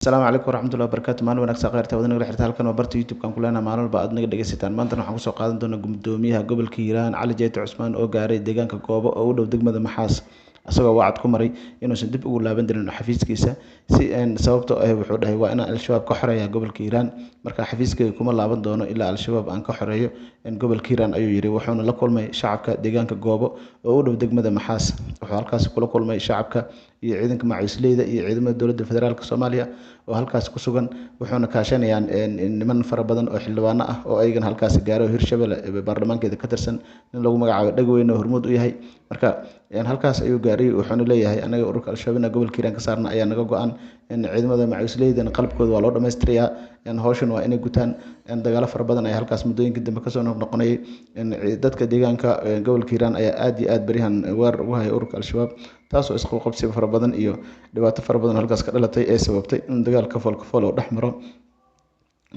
Asalaamu calaykum waraxmatullahi wabarakaatu. Maalin wanaagsan khayrta wadana la xirta halkan waa barta YouTube-kan ku leenahay maalin walba aad naga dhageysataan. Maanta waxaan kusoo qaadan doonaa gudoomiyaha gobolka Hiiraan Cali Jeyte Cusmaan oo gaaray deegaanka Goobo oo u dhow degmada Maxaas asagoo wacd ku maray inuusan dib ugu laaban doonin xafiiskiisa sababtoo ah wuxuu dhahay waa inaan al-shabaab ka xoreeyaa gobolka Hiiraan marka xafiiskayga kuma laaban doono ilaa al-shabaab aan ka xoreeyo gobolka Hiiraan ayuu yiri. Wuxuuna la kulmay shacabka deegaanka Goobo oo u dhow degmada Maxaas. Wuxuu halkaas kula kulmay shacabka iyo ciidanka macawisleyda iyo ciidamada dowladda federaalka Soomaaliya oo halkaas ku sugan. Wuxuuna kaashanayaan niman fara badan oo xildhibaano ah oo ayagana halkaas gaaro Hirshabelle baarlamaankeeda ka tirsan nin lagu magacaabo Dhagweyne hormuud u yahay. Marka halkaas ayuu gaaray wuxuuna leeyahay anaga ururka al-shabaab gobolka Hiiraan ka saarna ayaa naga go'an ciidamada macawisleyda qalabkooda waa loo dhammaystirayaa hawshan waa inay gutaan dagaalo fara badan ayaa halkaas muddooyinkii dambe kasoo noqnoqonayay. Dadka deegaanka gobolka Hiiraan ayaa aad iyo aad barihan weerar ugu haya ururka al-shabaab taasoo isqabqabsi fara badan iyo dhibaato fara badan halkaas ka dhalatay ee sababtay in dagaal kafool oo dhex maro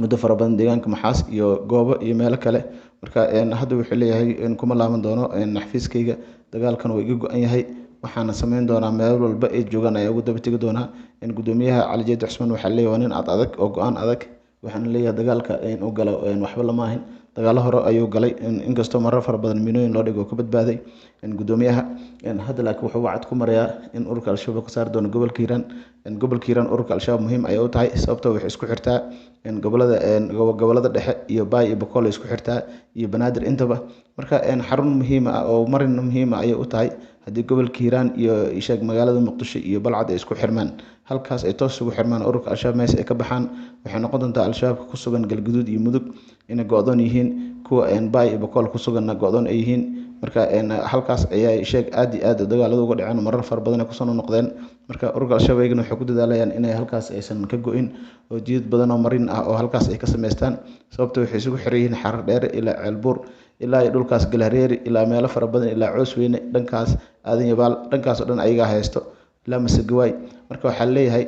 muddo fara badan deegaanka Maxaas iyo Goobo iyo meelo kale. Marka hadda wuxuu leeyahay kuma laaban doono xafiiskayga dagaalkan waa iga go'an yahay waxaana sameyn doonaa meel walba ay joogaan ayaa ugu daba tegi doonaa. Gudoomiyaha Cali Jeyte Cusmaan waxaa leeyahay waa nin adag oo go'aan adag waxaana leeyahay dagaalka uu galo waxba lama ahin dagaalo hore ayuu galay inkastoo marar fara badan minooyin loo dhigo ka badbaaday gudoomiyaha. Hadda laakiin wuxuu wacd ku marayaa in ururka al-shabaab ka saari doono gobolka Hiiraan. Gobolka Hiiraan ururka al-shabaab muhiim ayay u tahay sababtoo waxay isku xirtaa gobolada dhexe iyo Baay iyo Bakool isku xirtaa iyo Banaadir intaba. Marka xarun muhiim ah oo marin muhiim ah ayay u tahay haddii gobolka Hiiraan iyo magaalada Muqdisho iyo Balcad ay isku xirmaan halkaas ay toos ugu xirmaan ururka al-shabaab meesha ay ka baxaan waxay noqon doontaa al-shabaab ku sugan Galgaduud iyo Mudug inay go'doon yihiin kuwa Baay iyo Bakool ku suganna go'doon ay yihiin. Marka halkaas ayaa aad iyo aad dagaalada uga dhaceen marar fara badan ay kusoo noqdeen. Marka ururka al-shabaab ayagana waxay ku dadaalayaan inay halkaas aysan ka go'in oo jidad badan oo marin ah oo halkaas ay ka sameystaan sababtoo waxay isugu xiran yihiin Xarar Dheere ilaa Ceelbuur ilaa dhulkaas Galhareeri ilaa meelo fara badan ilaa Coosweyne dhankaas Aadan Yabaal dhankaas oo dhan ayaga haysto ilaa Masagawaay. Marka waxaa leeyahay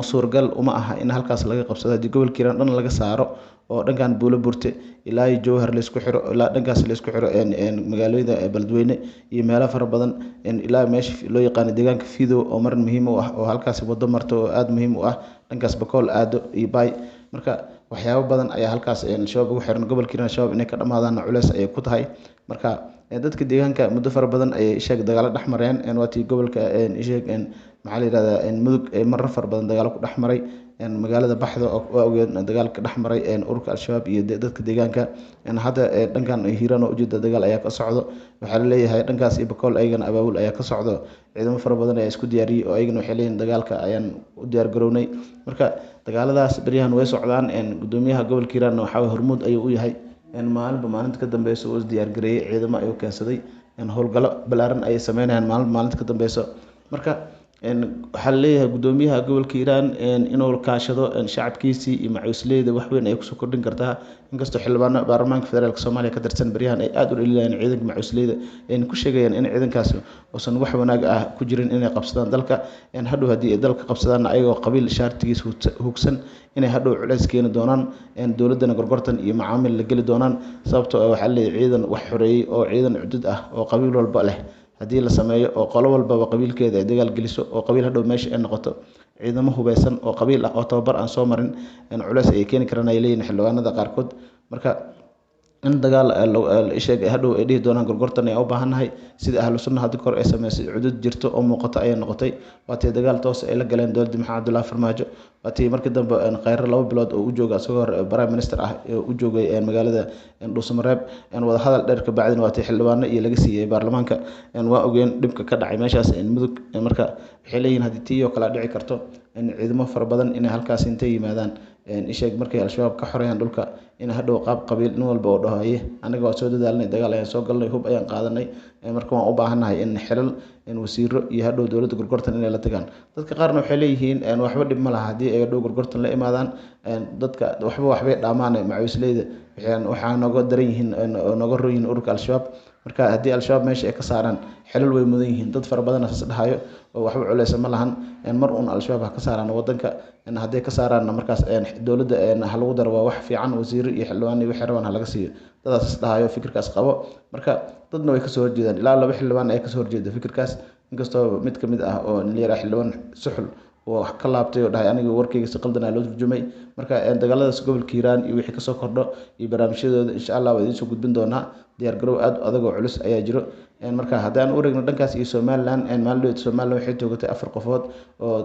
suuragal uma aha in halkaas laga qabsado haddii gobolka Hiiraan dhan laga saaro oo dhankan Buulo Burte ilaa Jowhar la isku xiro ilaa dhankaas la isku xiro magaalada Beledweyne iyo meelo fara badan ilaa meesha loo yaqaan deegaanka Fiidow oo marin muhiim u ah oo halkaas wado marto oo aad muhiim u ah dhankaas Bakool aado iyo Baay. Marka waxyaabo badan ayaa halkaas al-shabaab ugu xiran gobolka Hiiraan shabaab inay ka dhamaadaan culeys ayay ku tahay. Marka dadka deegaanka muddo fara badan ayay dagaalo dhex mareen waatii gobolka maxaa la yiraahdaa Mudug marar fara badan dagaalo ku dhex maray magaalada Baxdo oo awgeed dagaalka dhex maray ururka al-shabaab iyo dadka deegaanka. Hadda dhankan Hiiraan oo ujeeda dagaal ayaa ka socdo waxaa la leeyahay dhankaas iyo Bakool ayagana abaabul ayaa ka socdo ciidamo fara badan ayaa isku diyaariyay oo ayagana waxay leeyihiin dagaalka ayaan u diyaar garownay. Marka dagaaladaas bariyahan way socdaan gudoomiyaha gobolka Hiiraan waxaa hormuud ayuu u yahay maalinba maalinta ka dambeyso oo is diyaar gareeyay ciidamo ayuu keensaday howlgallo balaaran ayay sameynayaan maalinta ka dambeyso. Marka waxaa leeyahay gudoomiyaha gobolka Hiiraan inuu kaashado shacabkiisii iyo macawisleyda wax weyn ay kusoo kordhin kartaa inkastoo xildhibaano baarlamaanka federaalka Soomaaliya ka tirsan bariyahan ay aad u dhaliilayaan ciidanka macawisleyda ayna ku sheegayaan in ciidankaas uusan wax wanaag ah ku jirin inay qabsadaan dalka hadhow haddii ay dalka qabsadaan ayagoo qabiil shaartigiis hugsan inay hadhow culeys keeni doonaan dowladdana gorgortan iyo macaamil la geli doonaan sababtoo ah waxaa leeyahay ciidan wax xoreeyay oo ciidan cudud ah oo qabiil walba leh haddii la sameeyo oo qolo walbaba qabiilkeeda ay dagaal geliso oo qabiil hadhow meesha ay noqoto ciidamo hubeysan oo qabiil ah oo tababar aan soo marin culeys ay keeni karaan ay leeyihiin xildhibaanada qaarkood. Marka in dagaal hadhow ay dhihi doonaan gorgortan ay u baahannahay sida ahlu sunna hadda kor ay sameysay cudud jirto oo muuqata ayay noqotay waatii dagaal toos ay la galeen dowladda Maxamed Cabdullaahi Farmaajo waatii markii dambe Khayre 2 bilood oo u jooga asagoo prime minister ah u joogay magaalada Dhuusamareeb wada hadal dheer ka bacdina waatii xildhibaano iyo laga siiyay baarlamaanka waa ogeen dhibka ka dhacay meeshaas Mudug. Marka waxay leeyihiin haddii tii oo kale dhici karto ciidamo fara badan inay halkaas intay yimaadaan markay al-shabaab ka xoreeyaan dhulka in hadhow qaab qabiil nin walba oo dhahaye anaga waa soo dadaalnay dagaal ayaan soo galnay hub ayaan qaadanay marka waan u baahannahay in xilal wasiiro iyo hadhow dowladda gorgortan inay la tagaan. Dadka qaarna waxay leeyihiin waxba dhib ma laha haddii ay hadhow gorgortan la imaadaan dadka waxbay dhaamaan macawisleyda waxaa nooga daran yihiin nooga roon yihiin ururka al-shabaab. Marka haddii al-shabaab meesha ay ka saaraan xilal way mudan yihiin dad fara badan as dhahayo oo waxba culeysa ma lahan mar uun al-shabaab ha ka saaraan wadanka hadday ka saaraan markaas dowladda ha lagu daro waa wax fiican wasiiro iyo xildhibaan iyo wixii rabaan ha laga siiyo dadaas is dhahayo fikirkaas qabo. Marka dadna way kasoo horjeedaan ilaa 2 xildhibaan ay kasoo horjeeda fikirkaas inkastoo mid ka mid ah oo nin yar xildhibaan suxul oo wax ka laabtay oo dhahay aniga warkayga si qaldan loo turjumay. Marka dagaaladaas gobolka Hiiraan iyo wixii kasoo kordho iyo barnaamijyadooda insha Allah waa idiin soo gudbin doonaa. Diyaar garow aad u adag oo culus ayaa jiro. Marka haddaan u wareegno dhankaas iyo Somaliland, maalin Somaliland waxay toogatay 4 qofood oo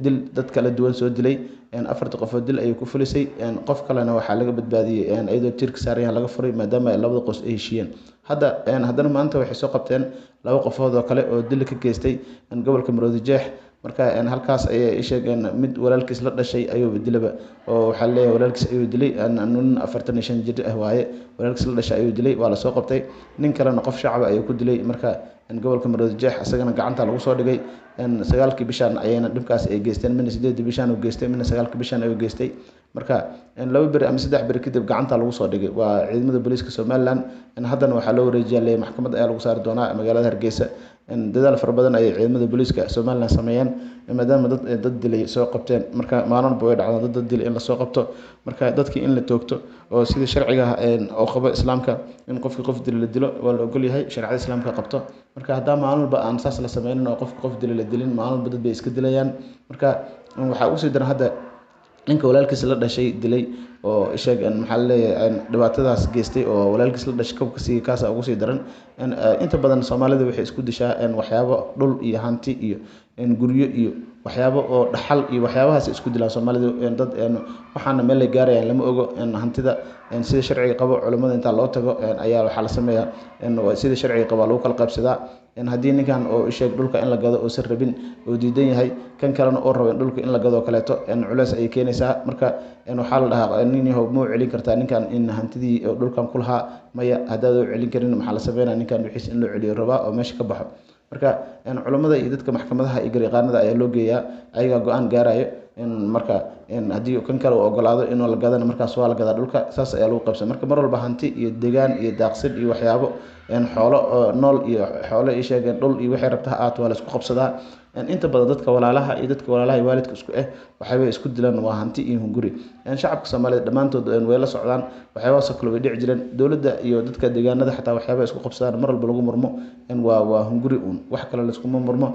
dil dad kala duwan soo dilay. 4 qofood dil ayay ku fulisay. Qof kalena waxaa laga badbaadiyay iyadoo tiirka saaran laga furay maadaama ay labada qoys ay heshiiyeen. Haddana maanta waxay soo qabteen 2 qofood oo kale oo dil ka geystay gobolka Maroodi Jeex. Marka halkaas ayay sheegeen mid walaalkiis la dhashay ayuu dilaba, oo waxaa leeyahay walaalkiis ayuu dilay. nin 45 jir ah waaye, walaalkiis la dhashay ayuu dilay, waa la soo qabtay. Nin kalena qof shacab ayuu ku dilay. Marka gobolka Maroodi Jeex asagana gacanta lagu soo dhigay. 9kii bishaan ayayna dhibkaas ay geysteen, midna 8 bishaan uu geystay, midna 9 bishaan ayuu geystay. Marka 2 beri ama 3 beri kadib gacanta lagu soo dhigay waa ciidamada booliiska Somaliland. haddana waxaa loo wareejiyay maxkamad ayaa lagu saari doonaa magaalada Hargeysa. dadaal fara badan ay ciidamada booliiska Somaliland sameeyeen maadaama dad dilay soo qabteen. Marka maalin way dhacdaa dad dilay in la soo qabto. Marka dadkii in la toogto oo sida sharciga oo qaba islaamka in qofkii qof dilay la dilo waa la ogol yahay, sharciyada islaamka qabto. Marka hadda maalinba aan saas la sameynin oo qof dilay la dilin, maalinba dad bay iska dilayaan. Marka waxaa ugu sii daran hadda ninka walaalkiis la dhashay dilay oo maxaa la leeyahay dhibaatadaas geystay oo walaalkiis la dhashay kabka sii kaas ugu sii daran. inta badan Soomaalida waxay isku dishaa waxyaabo dhul iyo hanti iyo guryo iyo waxyaabo oo dhaxal iyo waxyaabahaas isku dilaan Soomaalida. dad waxaana meel la gaarayaan lama ogo. hantida sida sharciga qabo culimada inta loo tago ayaa waxaa la sameeyaa sida sharciga qabo lagu kala qaybsadaa. haddii ninkan oo dhulka in la gado oo sir rabin oo diidan yahay, kan kalena oo rabo in dhulka in la gado kaleeto culays ay keenaysaa. Marka waxaa la dhahaa nin yahow ma u celin kartaa ninkan in hantidii oo dhulkan ku lahaa, maya haddaad u celin karin maxaa la sameynaa ninkan wixiis in loo celiyo rabaa oo meesha ka baxo. Marka culimada iyo dadka maxkamadaha iyo garyaqaanada ayaa loo geeyaa, ayagaa go-aan gaarayo. marka haddii kan kale uu ogolaado inuu la gadana markaas waa la gadaa dhulka, saas ayaa lagu qaybsan. Marka mar walba hanti iyo deegaan iyo daaqsin iyo waxyaabo xoolo nool iyo xoolo dhul iyo waxay rabtaa aad waa la isku qabsadaa. inta badan dadka walaalaha iyo waalidka isku waxay isku dilaan waa hanti iyo hunguri. shacabka Soomaaliyeed dhamaantood way la socdaan, waxyaabahaas kale way dhici jireen. dowladda iyo dadka deegaanada xataa waxyaabo isku qabsadaan mar walba lagu murmo waa hunguri wax kale la isku murmo.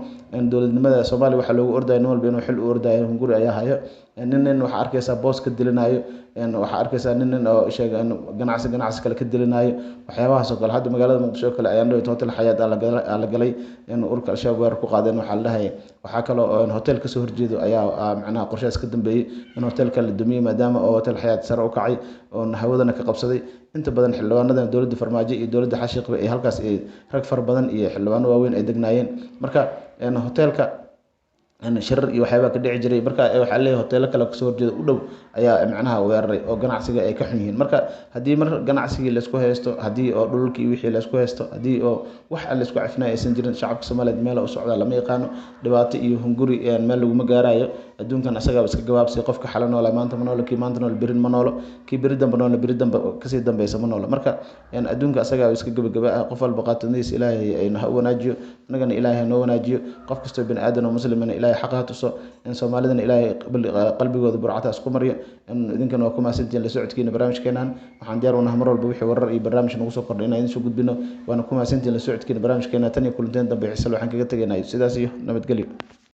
dowladnimada Soomaaliya waxa loogu ordayay nin walba inuu xil u ordayo hunguri ayaa hayo. nin waxa arkaysaa boos ka dilinayo, waxa arkaysaa nin oo ganacsi kale ka dilinayo. waxyaabahaas oo kale hadda magaalada Muqdisho kale ayaan dhahay hotel Xayaat la galay ururka Al-Shabaab weerar ku qaadeen. waxaa la dhahay waxaa kale oo hotel ka soo horjeedo ayaa macnaha qorshahaas ka dambeeyay in hotelka la dumiyo maadaama oo hotel Xayaat sare u kacay oo hawadana ka qabsaday. inta badan xildhibaanada dowladda Farmaajo iyo dowladda Xashiiq ay halkaas rag far badan iyo xildhibaano waaweyn ay degnaayeen. Marka hotelka shirar iyo waxyaabaa ka dhici jiray. Marka waxaa leeyahay hoteelo kale kasoo horjeeda u dhow ayaa macnaha weeraray oo ganacsiga ay ka xun yihiin. Marka haddii mar ganacsigii la isku haysto, haddii oo dhulkii wixii la isku haysto, haddii oo wax aan la isku cafinayo aysan jirin, shacabka Soomaaliyeed meel u socda lama yaqaano. dhibaato iyo hunguri meel laguma gaarayo. adduunkan asagaa iska gabaabsay, qofka xala noola maanta ma noolo, kii maanta nool berin ma noolo, kii beri dambe nool beri dambe kasii dambeysa ma noolo. Marka adduunka asagaa iska gabagaba ah. qof walba qaatadiisa Ilaahay ayna ha wanaajiyo, annagana Ilaahay noo wanaajiyo. qof kastoo bini aadan oo muslimina Ilaahay xaq ha tuso. Soomaalidana Ilaahay qalbigooda burcata isku mariyo. idinkana waa ku mahadsantihiin la socodkiina barnaamijkeenan. waxaan diyaar u nahay mar walba wixii warar iyo barnaamij nagu soo kordhay inaan idin soo gudbino. waana ku mahadsantihiin la socodkiina barnaamijkeena. tan iyo kulanteen dambe xiiso waxaan kaga tegaynaa sidaas iyo nabadgelyo.